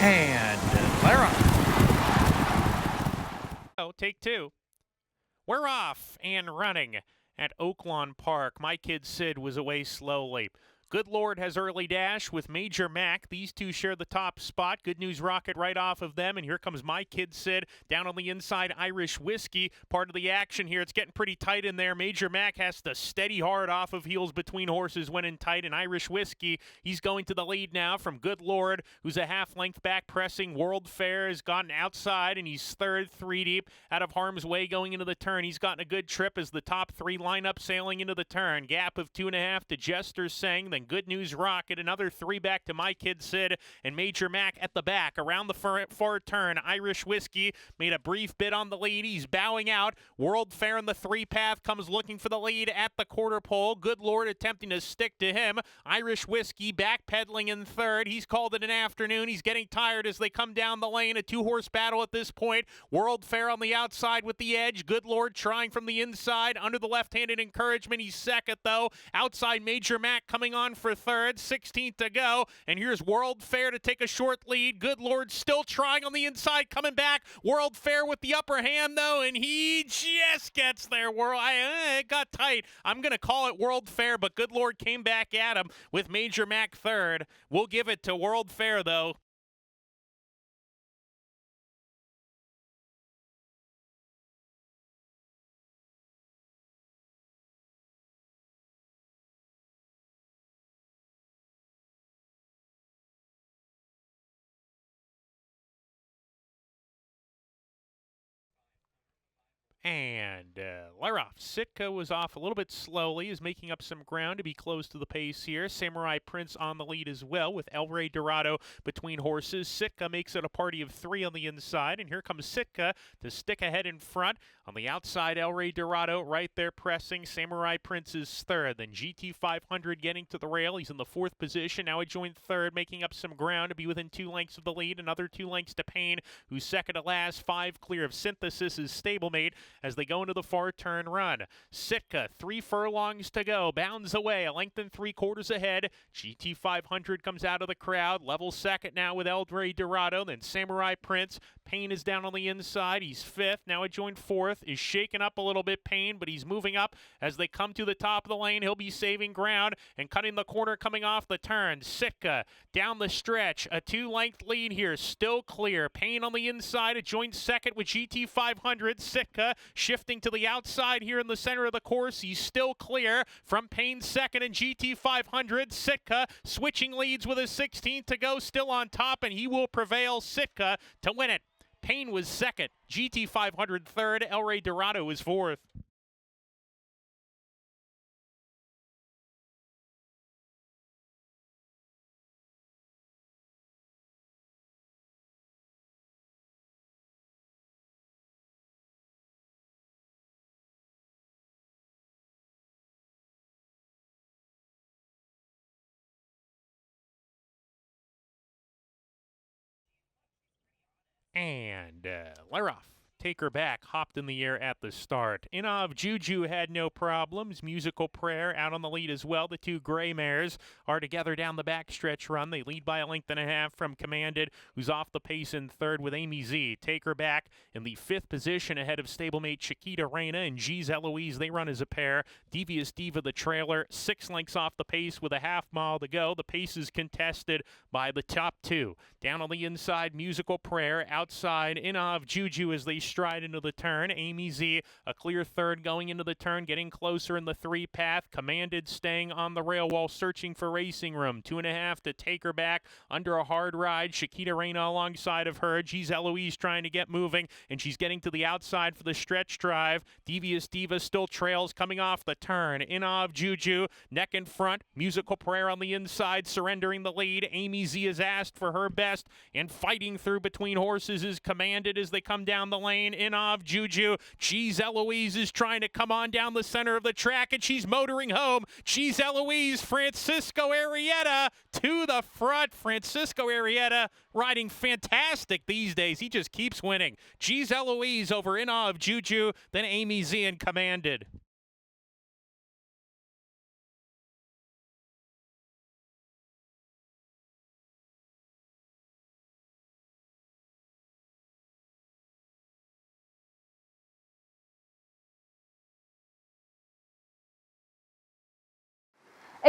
And Lara. Oh, take two. We're off and running at Oaklawn Park. My kid Sid was away slowly. Good Lord has early dash with Major Mac. These two share the top spot. Good News Rocket right off of them. And here comes My Kid Sid down on the inside. Irish Whiskey, part of the action here. It's getting pretty tight in there. Major Mac has to steady hard off of heels between horses when in tight. And Irish Whiskey, he's going to the lead now from Good Lord, who's a half length back pressing. World Fair has gotten outside, and he's third, three deep, out of harm's way going into the turn. He's gotten a good trip as the top three line up sailing into the turn. Gap of 2.5 to Jester Sang. Then Good News Rocket, another three back to My Kid Sid, and Major Mac at the back. Around the far turn, Irish Whiskey made a brief bid on the lead. He's bowing out. World Fair in the three path comes looking for the lead at the quarter pole. Good Lord attempting to stick to him. Irish Whiskey backpedaling in third. He's called it an afternoon. He's getting tired as they come down the lane. A two-horse battle at this point. World Fair on the outside with the edge. Good Lord trying from the inside under the left-handed encouragement. He's second, though. Outside, Major Mac coming on for third. 16th to go. And here's World Fair to take a short lead. Good Lord still trying on the inside, coming back. World Fair with the upper hand, though, and he just gets there. It got tight. I'm going to call it World Fair, but Good Lord came back at him with Major Mac third. We'll give it to World Fair, though. And Lara. Sitka was off a little bit slowly, is making up some ground to be close to the pace here. Samurai Prince on the lead as well with El Rey Dorado between horses. Sitka makes it a party of three on the inside, and here comes Sitka to stick ahead in front. On the outside, El Rey Dorado right there pressing. Samurai Prince is third. Then GT 500 getting to the rail. He's in the fourth position. Now he joined third, making up some ground to be within 2 lengths of the lead. Another 2 lengths to Payne, who's second to last. 5 clear of Synthesis, is stablemate as they go into the far turn run. Sitka, 3 furlongs to go, bounds away, a length and 3/4 ahead. GT 500 comes out of the crowd, level second now with El Rey Dorado, then Samurai Prince. Payne is down on the inside, he's fifth, now it joined fourth, is shaken up a little bit, Payne, but he's moving up as they come to the top of the lane. He'll be saving ground and cutting the corner coming off the turn. Sitka down the stretch, a 2-length lead here, still clear. Payne on the inside, it joins second with GT 500. Sitka shifting to the outside here in the center of the course. He's still clear from Payne second and GT 500. Sitka switching leads with a 16th to go, still on top, and he will prevail. Sitka to win it. Payne was second, GT 500 third, El Rey Dorado was fourth. And Laroff, take her back, hopped in the air at the start. Inav Juju had no problems. Musical Prayer out on the lead as well. The two gray mares are together down the backstretch run. They lead by a length and a half from Commanded, who's off the pace in third with Amy Z. Take her back in the fifth position ahead of stablemate Chiquita Reina and G's Eloise. They run as a pair. Devious Diva, the trailer, 6 lengths off the pace with a half mile to go. The pace is contested by the top two. Down on the inside, Musical Prayer. Outside, Inav Juju as they stride into the turn. Amy Z, a clear third going into the turn, getting closer in the 3 path. Commanded staying on the rail while searching for racing room. 2.5 to take her back under a hard ride. Chiquita Reina alongside of her. G's Eloise trying to get moving, and she's getting to the outside for the stretch drive. Devious Diva still trails coming off the turn. Inav Juju, neck in front. Musical Prayer on the inside, surrendering the lead. Amy Z is asked for her best, and fighting through between horses is Commanded as they come down the lane. Inav Juju. G's Eloise is trying to come on down the center of the track, and she's motoring home. G's Eloise, Francisco Arrieta to the front. Francisco Arrieta riding fantastic these days. He just keeps winning. G's Eloise over Inav Juju, then Amy Z and Commanded.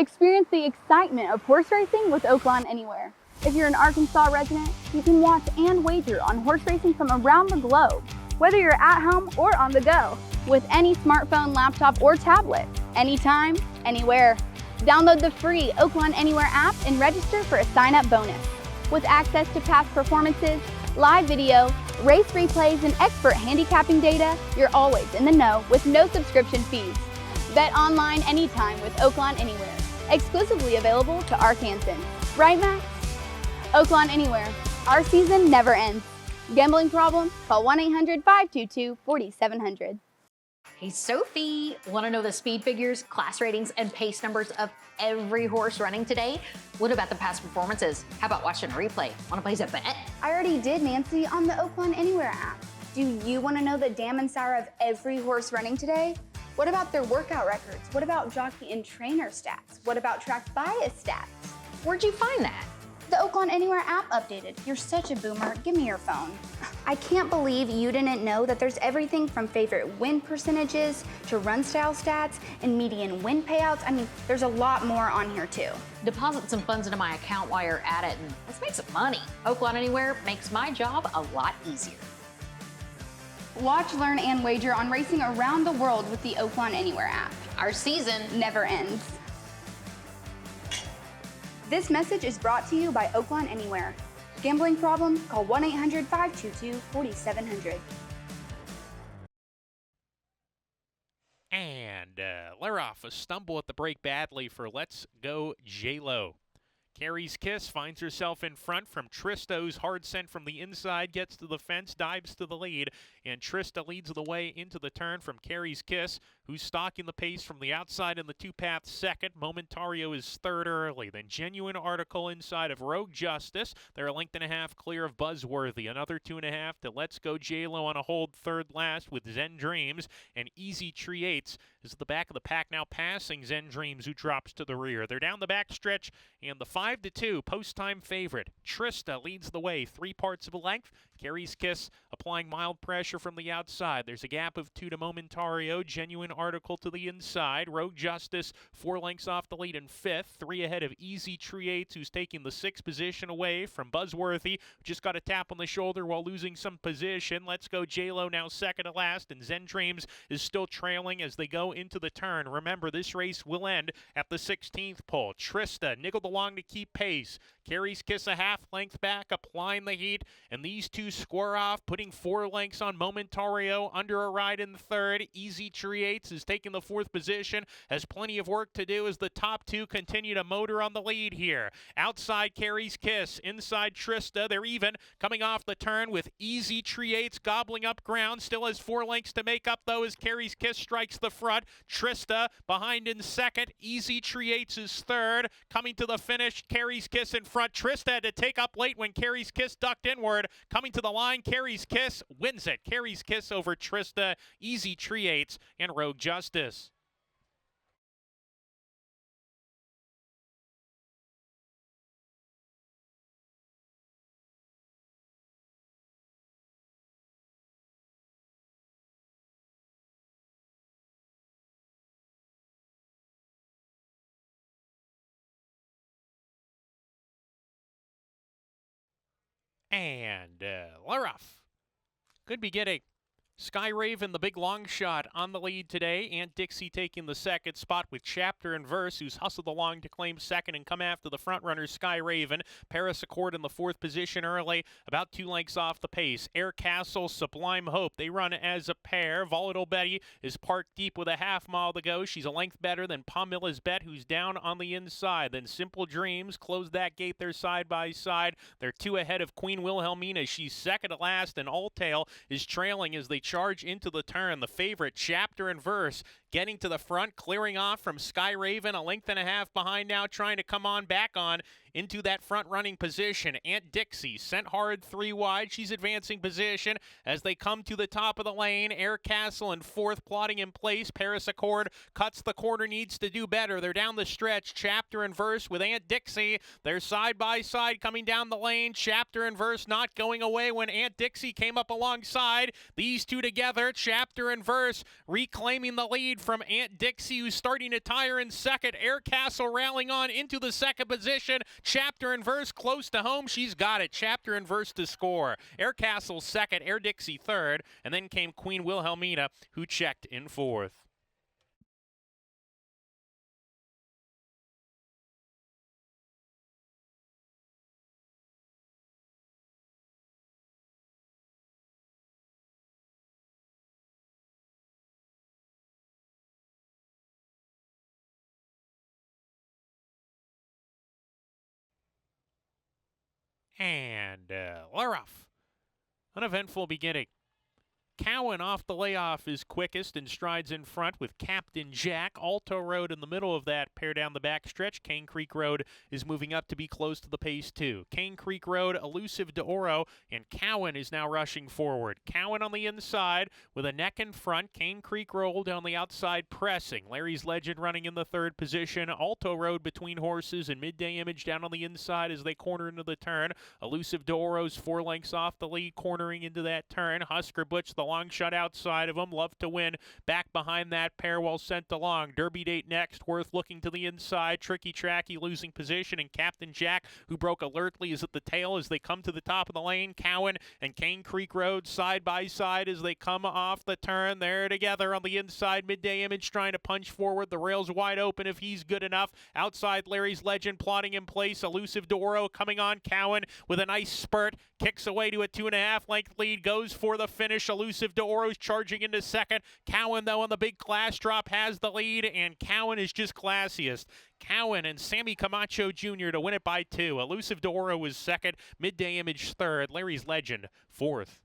Experience the excitement of horse racing with Oaklawn Anywhere. If you're an Arkansas resident, you can watch and wager on horse racing from around the globe, whether you're at home or on the go, with any smartphone, laptop, or tablet, anytime, anywhere. Download the free Oaklawn Anywhere app and register for a sign-up bonus. With access to past performances, live video, race replays, and expert handicapping data, you're always in the know with no subscription fees. Bet online anytime with Oaklawn Anywhere. Exclusively available to Arkansans. Right, Max? Oaklawn Anywhere. Our season never ends. Gambling problem? Call 1-800-522-4700. Hey, Sophie, want to know the speed figures, class ratings, and pace numbers of every horse running today? What about the past performances? How about watching a replay? Want to place a bet? I already did, Nancy, on the Oaklawn Anywhere app. Do you want to know the dam and sour of every horse running today? What about their workout records? What about jockey and trainer stats? What about track bias stats? Where'd you find that? The Oaklawn Anywhere app updated. You're such a boomer. Give me your phone. I can't believe you didn't know that there's everything from favorite win percentages to run style stats and median win payouts. I mean, there's a lot more on here too. Deposit some funds into my account while you're at it and let's make some money. Oaklawn Anywhere makes my job a lot easier. Watch, learn, and wager on racing around the world with the Oaklawn Anywhere app. Our season never ends. This message is brought to you by Oaklawn Anywhere. Gambling problem? Call 1-800-522-4700. And Laroff, a stumble at the break badly for Let's Go J-Lo. Carrie's Kiss finds herself in front from Tristo's hard sent from the inside, gets to the fence, dives to the lead, and Trista leads the way into the turn from Carrie's Kiss, who's stalking the pace from the outside in the two-path second. Momentario is third early. Then Genuine Article inside of Rogue Justice. They're a length and a half clear of Buzzworthy. Another 2.5 to Let's Go J-Lo on a hold third last with Zen Dreams. And Easy Creates is at the back of the pack now passing Zen Dreams, who drops to the rear. They're down the back stretch, and the 5-2 post-time favorite. Trista leads the way 3 parts of a length. Carrie's Kiss applying mild pressure from the outside. There's a gap of 2 to Momentario. Genuine Article to the inside. Rogue Justice 4 lengths off the lead in 5th. 3 ahead of Easy Creates, who's taking the 6th position away from Buzzworthy. Just got a tap on the shoulder while losing some position. Let's Go J-Lo now second to last, and Zen Dreams is still trailing as they go into the turn. Remember, this race will end at the 16th pole. Trista niggled along to keep pace. Carrie's Kiss a half length back, applying the heat, and these two square off, putting 4 lengths on Momentario, under a ride in third. Easy Creates is taking the 4th position, has plenty of work to do as the top 2 continue to motor on the lead here. Outside Carrie's Kiss, inside Trista, they're even, coming off the turn with Easy Creates gobbling up ground, still has 4 lengths to make up though as Carrie's Kiss strikes the front. Trista behind in second, Easy Creates is third, coming to the finish, Carrie's Kiss in front. Trista had to take up late when Carrie's Kiss ducked inward. Coming to the line, Carrie's Kiss wins it. Carrie's Kiss over Trista, Easy Creates, and Rogue Justice. And Laroff could be getting Sky Raven, the big long shot, on the lead today. Aunt Dixie taking the second spot with Chapter and Verse, who's hustled along to claim second and come after the front runner, Sky Raven. Paris Accord in the 4th position early, about 2 lengths off the pace. Air Castle, Sublime Hope, they run as a pair. Volatile Betty is parked deep with a half mile to go. She's a length better than Pamila's Bet, who's down on the inside. Then Simple Dreams close that gate there side by side. They're 2 ahead of Queen Wilhelmina. She's second to last, and All Tail is trailing as they charge into the turn. The favorite, Chapter and Verse, getting to the front, clearing off from Sky Raven, a length and a half behind now, trying to come on back on into that front-running position. Aunt Dixie sent hard 3 wide. She's advancing position as they come to the top of the lane. Air Castle in 4th, plotting in place. Paris Accord cuts the corner, needs to do better. They're down the stretch. Chapter and Verse with Aunt Dixie. They're side by side coming down the lane. Chapter and Verse not going away when Aunt Dixie came up alongside. These two together, Chapter and Verse reclaiming the lead lead from Aunt Dixie, who's starting to tire in second. Air Castle rallying on into the second position. Chapter and Verse close to home. She's got it. Chapter and Verse to score. Air Castle second, Air Dixie third, and then came Queen Wilhelmina, who checked in fourth. And we're off. Uneventful beginning. Cowan off the layoff is quickest and strides in front with Captain Jack. Alto Road in the middle of that pair down the backstretch. Cane Creek Road is moving up to be close to the pace too. Cane Creek Road, Elusive d'Oro, and Cowan is now rushing forward. Cowan on the inside with a neck in front. Cane Creek Road on the outside pressing. Larry's Legend running in the third position. Alto Road between horses and Midday Image down on the inside as they corner into the turn. Elusive d'Oro's 4 lengths off the lead, cornering into that turn. Husker Butch, the long shot outside of him. Love to Win back behind that pair while sent along. Derby Date next. Worth looking to the inside. Tricky Tracky losing position. And Captain Jack, who broke alertly, is at the tail as they come to the top of the lane. Cowan and Cane Creek Road side by side as they come off the turn. They're together on the inside. Midday Image trying to punch forward. The rail's wide open if he's good enough. Outside Larry's Legend plotting in place. Elusive d'Oro coming on. Cowan with a nice spurt. Kicks away to a 2.5 length lead. Goes for the finish. Elusive d'Oro's charging into second. Cowan, though, on the big class drop has the lead, and Cowan is just classiest. Cowan and Sammy Camacho Jr. to win it by 2. Elusive d'Oro was second. Midday Image third. Larry's Legend fourth.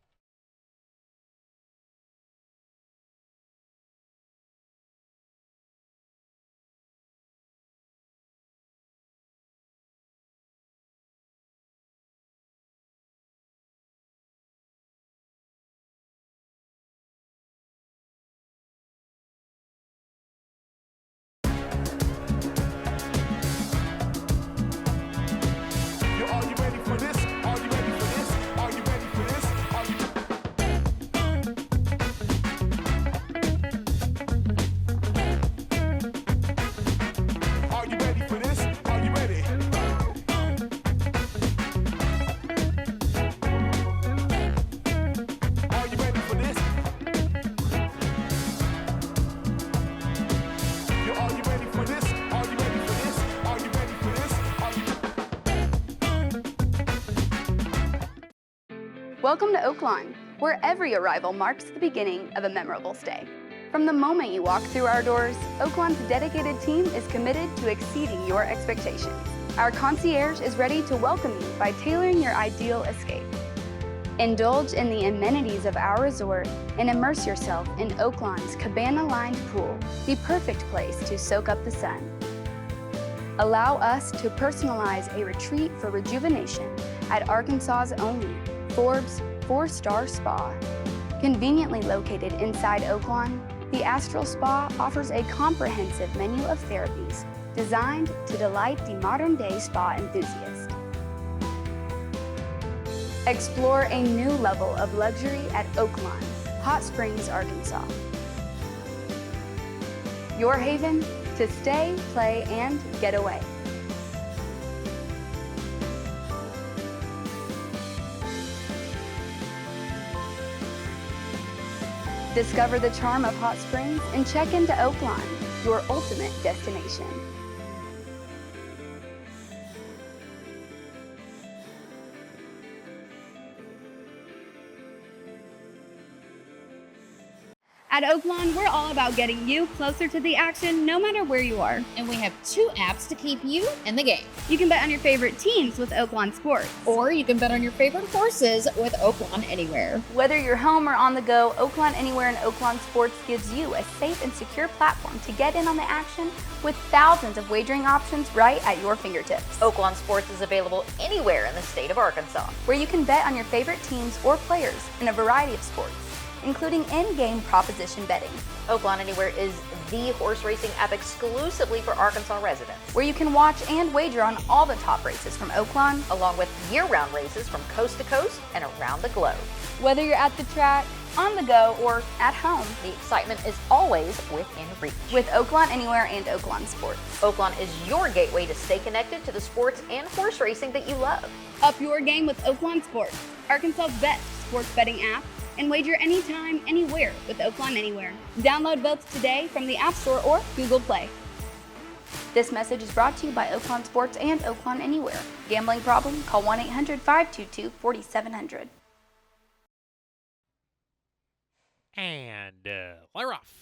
Welcome to Oaklawn, where every arrival marks the beginning of a memorable stay. From the moment you walk through our doors, Oaklawn's dedicated team is committed to exceeding your expectations. Our concierge is ready to welcome you by tailoring your ideal escape. Indulge in the amenities of our resort and immerse yourself in Oaklawn's cabana-lined pool, the perfect place to soak up the sun. Allow us to personalize a retreat for rejuvenation at Arkansas's only Forbes 4-star spa. Conveniently located inside Oaklawn, the Astral Spa offers a comprehensive menu of therapies designed to delight the modern-day spa enthusiast. Explore a new level of luxury at Oaklawn, Hot Springs, Arkansas. Your haven to stay, play, and get away. Discover the charm of Hot Springs and check into Oaklawn, your ultimate destination. At Oaklawn, we're all about getting you closer to the action no matter where you are. And we have 2 apps to keep you in the game. You can bet on your favorite teams with Oaklawn Sports. Or you can bet on your favorite horses with Oaklawn Anywhere. Whether you're home or on the go, Oaklawn Anywhere and Oaklawn Sports gives you a safe and secure platform to get in on the action with thousands of wagering options right at your fingertips. Oaklawn Sports is available anywhere in the state of Arkansas. Where you can bet on your favorite teams or players in a variety of sports, including in-game proposition betting. Oaklawn Anywhere is the horse racing app exclusively for Arkansas residents, where you can watch and wager on all the top races from Oaklawn, along with year-round races from coast to coast and around the globe. Whether you're at the track, on the go, or at home. The excitement is always within reach. With Oaklawn Anywhere and Oaklawn Sports. Oaklawn is your gateway to stay connected to the sports and horse racing that you love. Up your game with Oaklawn Sports, Arkansas's best sports betting app, and wager anytime, anywhere with Oaklawn Anywhere. Download both today from the App Store or Google Play. This message is brought to you by Oaklawn Sports and Oaklawn Anywhere. Gambling problem? Call 1-800-522-4700. And they're off.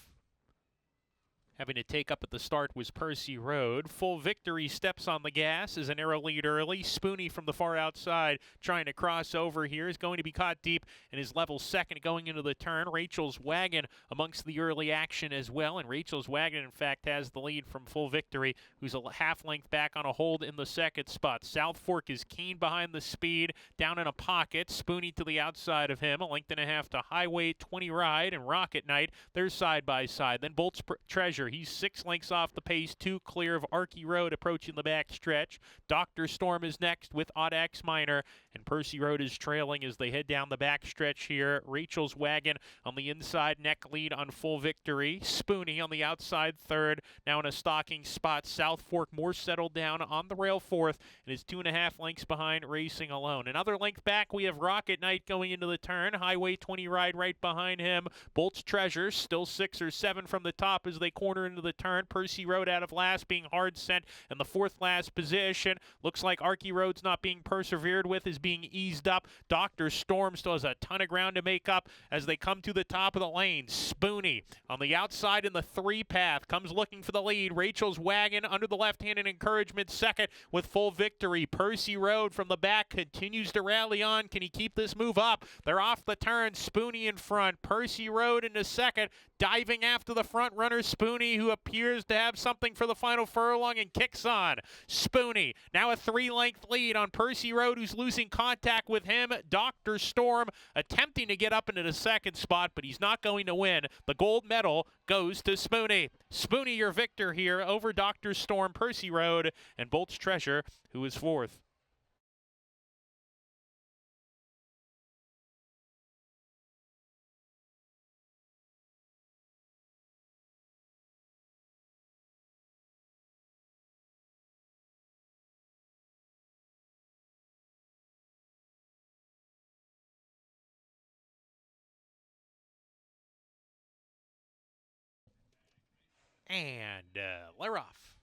Having to take up at the start was Percy Road. Full Victory steps on the gas as an arrow lead early. Spoony from the far outside trying to cross over here is going to be caught deep and is level second going into the turn. Rachel's Wagon amongst the early action as well. And Rachel's Wagon, in fact, has the lead from Full Victory, who's a half length back on a hold in the second spot. South Fork is keen behind the speed, down in a pocket. Spoony to the outside of him. A length and a half to Highway 20 Ride and Rocket Knight. They're side by side. Then Bolt's Treasure. He's 6 lengths off the pace, 2 clear of Arky Road approaching the back stretch. Dr. Storm is next with Audax Minor, and Percy Road is trailing as they head down the back stretch here. Rachel's Wagon on the inside, neck lead on Full Victory. Spoony on the outside third, now in a stalking spot. South Fork more settled down on the rail fourth and is 2.5 lengths behind Racing Alone. Another length back, we have Rocket Knight going into the turn. Highway 20 Ride right behind him. Bolt's Treasure still 6 or 7 from the top as they corner into the turn. Percy Road out of last, being hard sent in the fourth last position. Looks like Arky Road's not being persevered with, is being eased up. Dr. Storm still has a ton of ground to make up as they come to the top of the lane. Spoony on the outside in the 3 path comes looking for the lead. Rachel's Wagon under the left-handed encouragement second with Full Victory. Percy Road from the back continues to rally on. Can he keep this move up? They're off the turn. Spoony in front. Percy Road into second, diving after the front runner Spoony, who appears to have something for the final furlong and kicks on. Spoony now a 3-length lead on Percy Road, who's losing contact with him. Dr. Storm attempting to get up into the second spot, but he's not going to win. The gold medal goes to Spoony. Spoony, your victor here over Dr. Storm, Percy Road, and Bolt's Treasure, who is fourth. And they're off.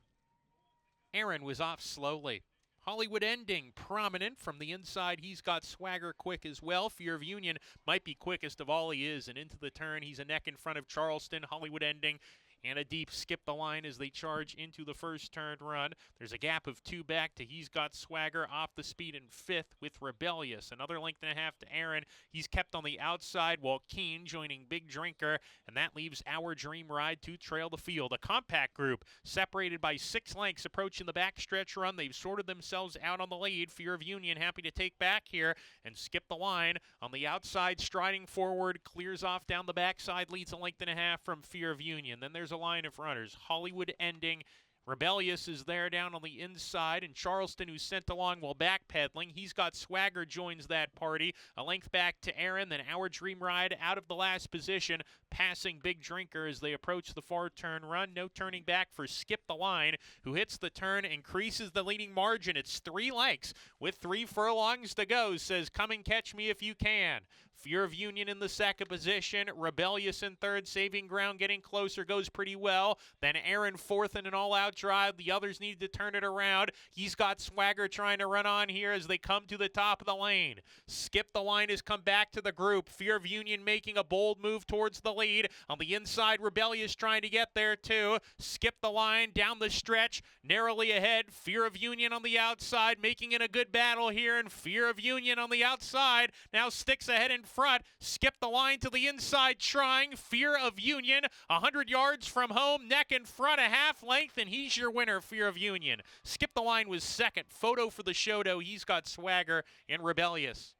Aaron was off slowly. Hollywood Ending prominent from the inside. He's got swagger quick as well. Fear of Union might be quickest of all he is. And into the turn, he's a neck in front of Charleston. Hollywood Ending and a deep skip the line as they charge into the first turn run. There's a gap of 2 back to He's Got Swagger off the speed in 5th with Rebellious. Another length and a half to Aaron. He's kept on the outside while Keen joining Big Drinker, and that leaves Our Dream Ride to trail the field. A compact group separated by 6 lengths approaching the backstretch run. They've sorted themselves out on the lead. Fear of Union happy to take back here and skip the line. On the outside, striding forward, clears off down the backside, leads a length and a half from Fear of Union. Then there's a line of runners. Hollywood Ending. Rebellious is there down on the inside, and Charleston, who's sent along while backpedaling. He's Got Swagger joins that party. A length back to Aaron, then Our Dream Ride out of the last position, passing Big Drinker as they approach the far turn run. No turning back for Skip the Line, who hits the turn, increases the leading margin. It's 3 lengths with 3 furlongs to go. Says, come and catch me if you can. Fear of Union in the second position. Rebellious in third, saving ground, getting closer, goes pretty well. Then Aaron fourth in an all-out drive. The others need to turn it around. He's Got Swagger trying to run on here as they come to the top of the lane. Skip the Line has come back to the group. Fear of Union making a bold move towards the lead. On the inside, Rebellious trying to get there too. Skip the Line down the stretch, narrowly ahead. Fear of Union on the outside, making it a good battle here, and Fear of Union on the outside now sticks ahead in front. Skip the Line to the inside, trying. Fear of Union 100 yards from home, neck in front, a half length, and he's your winner, Fear of Union. Skip the Line was second. Photo for the show, though. He's Got Swagger and Rebellious.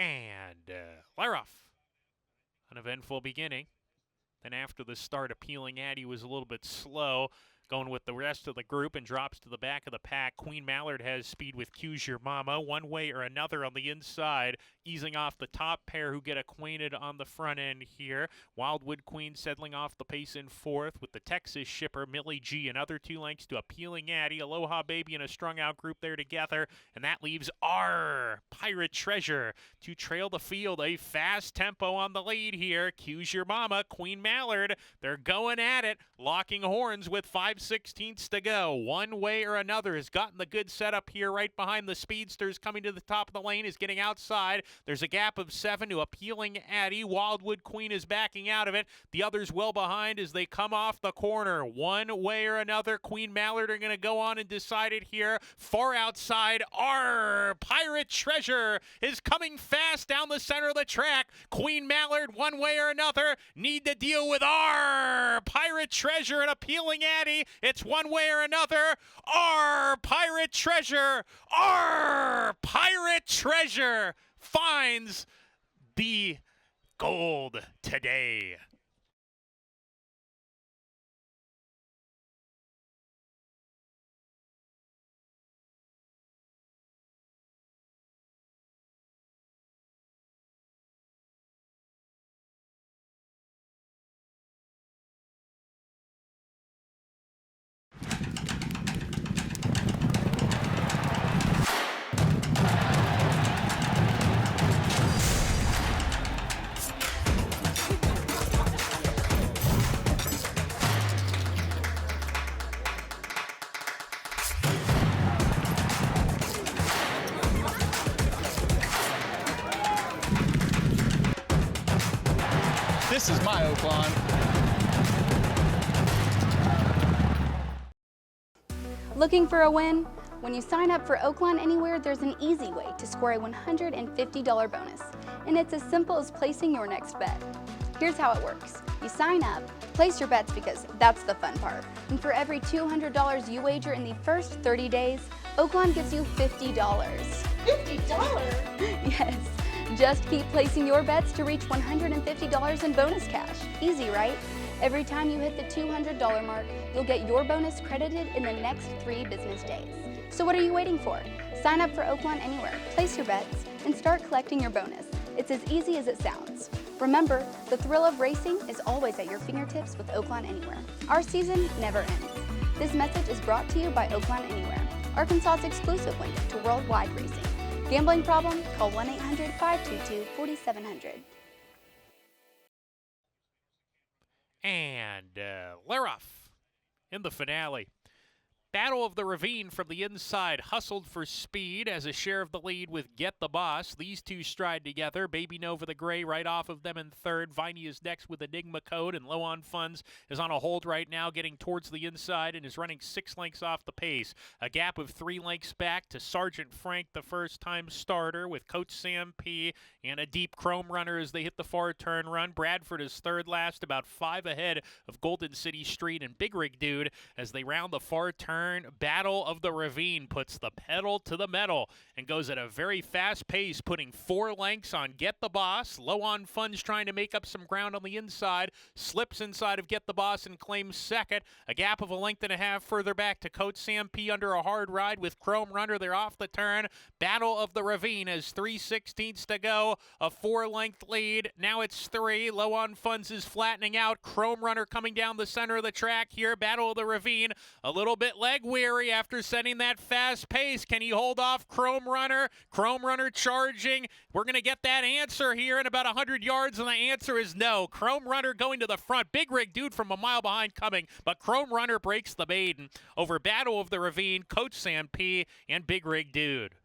And they're off. An eventful beginning. Then after the start, Appealing Addie was a little bit slow, going with the rest of the group and drops to the back of the pack. Queen Mallard has speed with Q's Your Mama, one way or another on the inside, easing off the top pair who get acquainted on the front end here. Wildwood Queen settling off the pace in fourth with the Texas Shipper, Millie G, another 2 lengths to Appealing Addie. Aloha Baby and a strung out group there together, and that leaves our Pirate Treasure to trail the field. A fast tempo on the lead here. Q's Your Mama, Queen Mallard, they're going at it, locking horns with 5/16 to go. One way or another has gotten the good setup here right behind the speedsters. Coming to the top of the lane is getting outside. There's a gap of 7 to Appealing Addie. Wildwood Queen is backing out of it. The others well behind as they come off the corner. One way or another, Queen Mallard are going to go on and decide it here. Far outside, our Pirate Treasure is coming fast down the center of the track. Queen Mallard, one way or another, need to deal with our Pirate Treasure and Appealing Addie. It's one way or another. Our Pirate Treasure, our Pirate Treasure finds the gold today. This is my Oaklawn. Looking for a win? When you sign up for Oaklawn Anywhere, there's an easy way to score a $150 bonus, and it's as simple as placing your next bet. Here's how it works. You sign up, place your bets because that's the fun part, and for every $200 you wager in the first 30 days, Oaklawn gives you $50. $50? Yes. Just keep placing your bets to reach $150 in bonus cash. Easy, right? Every time you hit the $200 mark, you'll get your bonus credited in the next 3 business days. So what are you waiting for? Sign up for Oaklawn Anywhere, place your bets, and start collecting your bonus. It's as easy as it sounds. Remember, the thrill of racing is always at your fingertips with Oaklawn Anywhere. Our season never ends. This message is brought to you by Oaklawn Anywhere, Arkansas's exclusive link to worldwide racing. Gambling problem? Call 1-800-522-4700. And they're off in the finale. Battle of the Ravine from the inside, hustled for speed as a share of the lead with Get the Boss. These two stride together. Baby Nova the Gray right off of them in third. Viney is next with Enigma Code, and Low on Funds is on a hold right now, getting towards the inside and is running 6 lengths off the pace. A gap of 3 lengths back to Sergeant Frank, the first-time starter, with Coach Sam P. and a deep Chrome Runner as they hit the far turn run. Bradford is third last, about 5 ahead of Golden City Street and Big Rig Dude as they round the far turn. Battle of the Ravine puts the pedal to the metal and goes at a very fast pace, putting 4 lengths on Get the Boss. Low on Funds trying to make up some ground on the inside, slips inside of Get the Boss and claims second. A gap of 1.5 lengths further back to Coach Sam P under a hard ride with Chrome Runner. They're off the turn. Battle of the Ravine has 3/16 to go, a 4-length lead. Now it's 3. Low on Funds is flattening out. Chrome Runner coming down the center of the track here. Battle of the Ravine a little bit leg weary after setting that fast pace. Can he hold off Chrome Runner? Chrome Runner charging. We're going to get that answer here in about 100 yards, and the answer is no. Chrome Runner going to the front. Big Rig Dude from a mile behind coming, but Chrome Runner breaks the maiden over Battle of the Ravine, Coach Sam P, and Big Rig Dude.